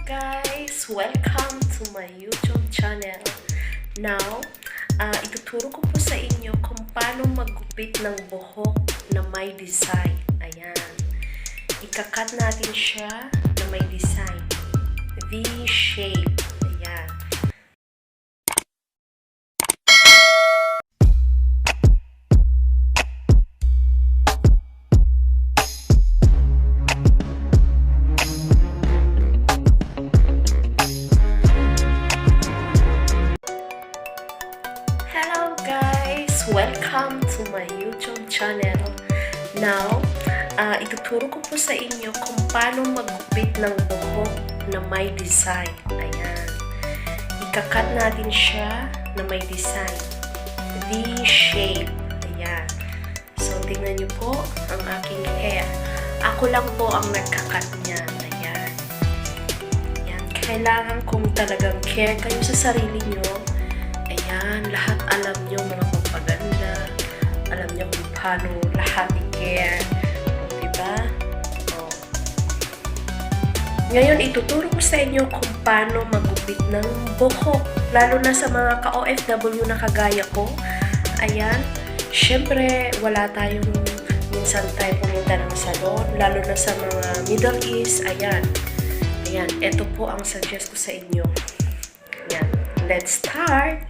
guys! Welcome to my YouTube channel. Now, ituturo ko po sa inyo kung paano maggupit ng buhok na may design. Ayan. Ikakat natin siya na may design. V-shape. Ayan. Hello guys! Welcome to my YouTube channel. Now, ituturo ko po sa inyo kung paano maggupit ng buhok na may design. Ayan. Ikakat natin siya na may design. V-shape. Ayan. So, tingnan niyo po ang aking hair. Ako lang po ang nagkakat niyan. Ayan. Ayan. Kailangan kung talagang care kayo sa sarili niyo. Ayan, lahat alam nyo mga magpaganda. Alam nyo kung paano lahat i-care. Diba? Oh. Ngayon, ituturo ko sa inyo kung paano magupit ng buhok. Lalo na sa mga ka-OFW na kagaya ko. Ayan, syempre, wala tayong minsan tayo pumunta ng salon. Lalo na sa mga Middle East. Ayan. Ayan, ito po ang suggest ko sa inyo. Ayan, let's start!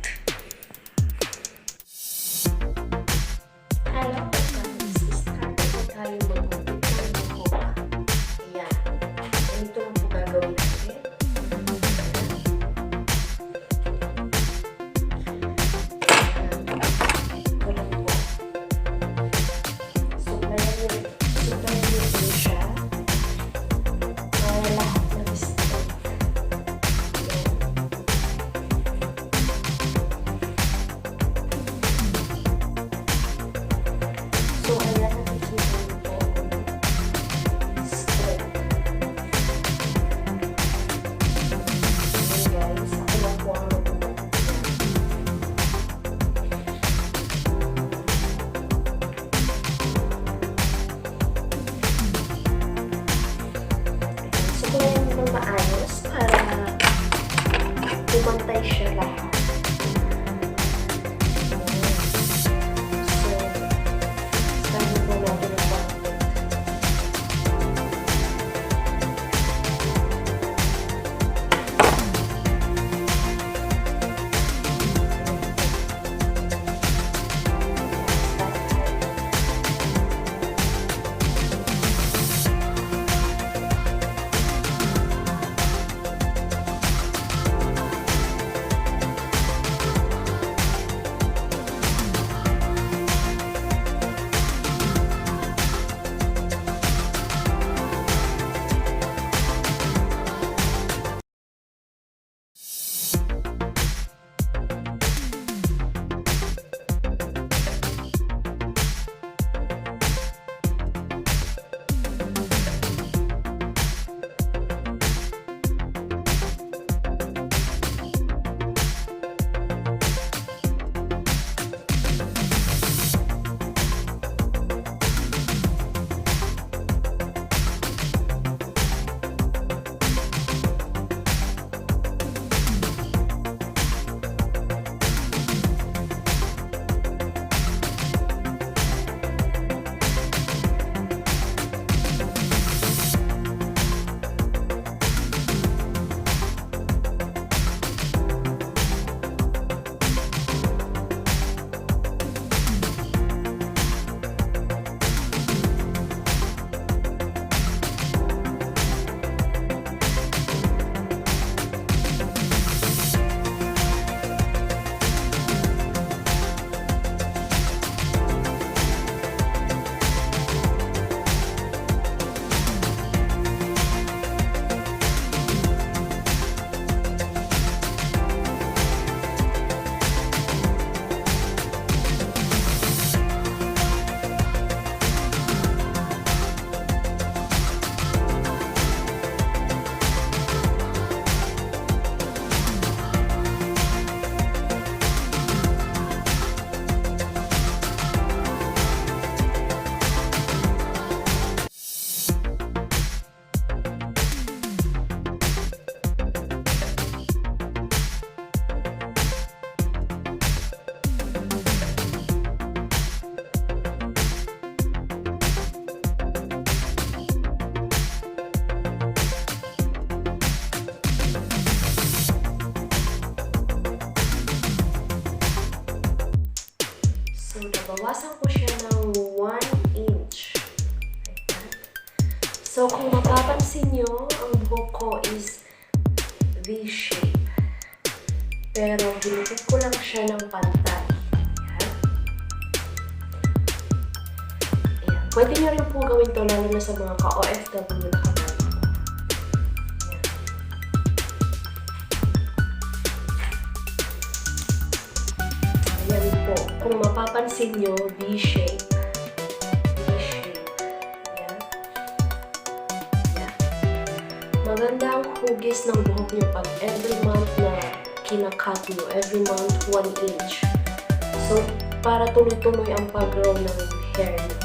mapapansin nyo, ang buhok ko is V-shape. Pero ginupit ko lang siya ng pantay. Ayan. Ayan. Pwede nyo rin po gawin to lalo na sa mga ka-OFW na kamay ko. Ayan. Ayan po. Kung mapapansin nyo, V-shape. Maganda ang hugis ng buhok niyo pag every month na kinakat niyo, every month 1 inch. So, para tuloy-tuloy ang pag-grow ng hair niyo.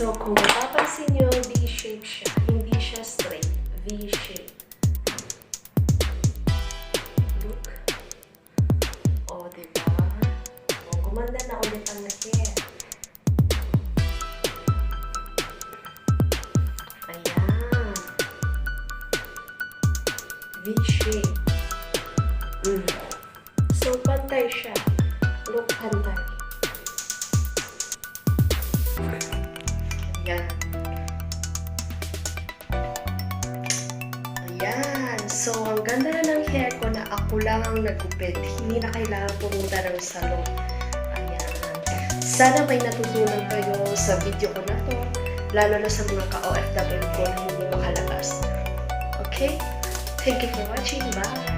So, kung mapapansin nyo, V-shape siya. Hindi siya straight. V-shape. Look. O, diba? O, gumanda na ulit ang hair. Ayan. V-shape. So, pantay siya. Look, pantay. Ayan. Ayan. So, ang ganda na ng hair ko na ako lang ang nagupit. Hindi na kailangan pumunta ng salon. Ayan. Sana may natutunan kayo sa video ko na to. Lalo na sa mga ka-OFW ko na hindi makalabas. Okay? Thank you for watching. Bye!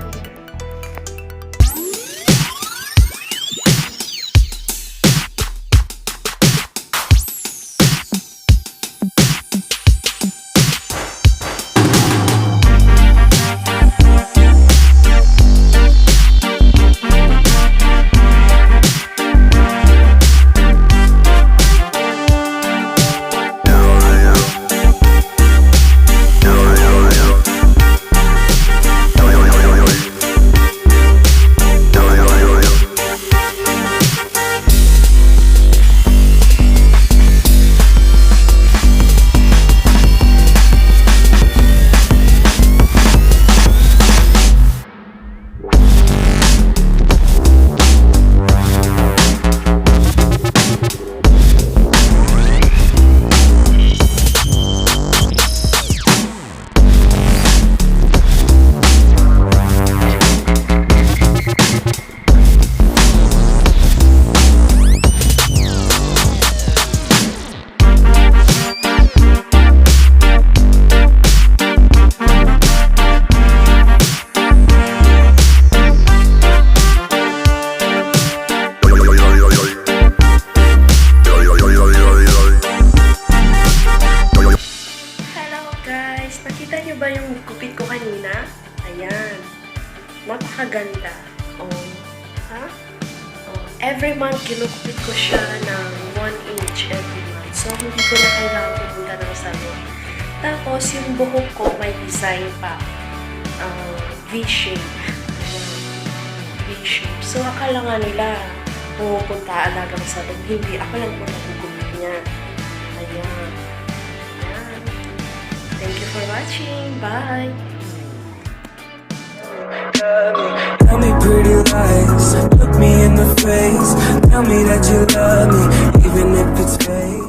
Nakita niyo ba yung gupit ko kanina? Ayan. Napakaganda. Oh. Ha? Oh. Every month, ginugupit ko siya ng 1 inch every month. So, hindi ko na kailangan pupunta ng salon. Tapos, yung buhok ko may design pa. V-shape. V-shape. So, akala nga nila pupunta alagang salon. Hindi. Ako lang po nagugupit niya. Ayan. Thank you for watching. Bye! Tell me pretty lies, look me in the face. Tell me that you love me, even if it's fake.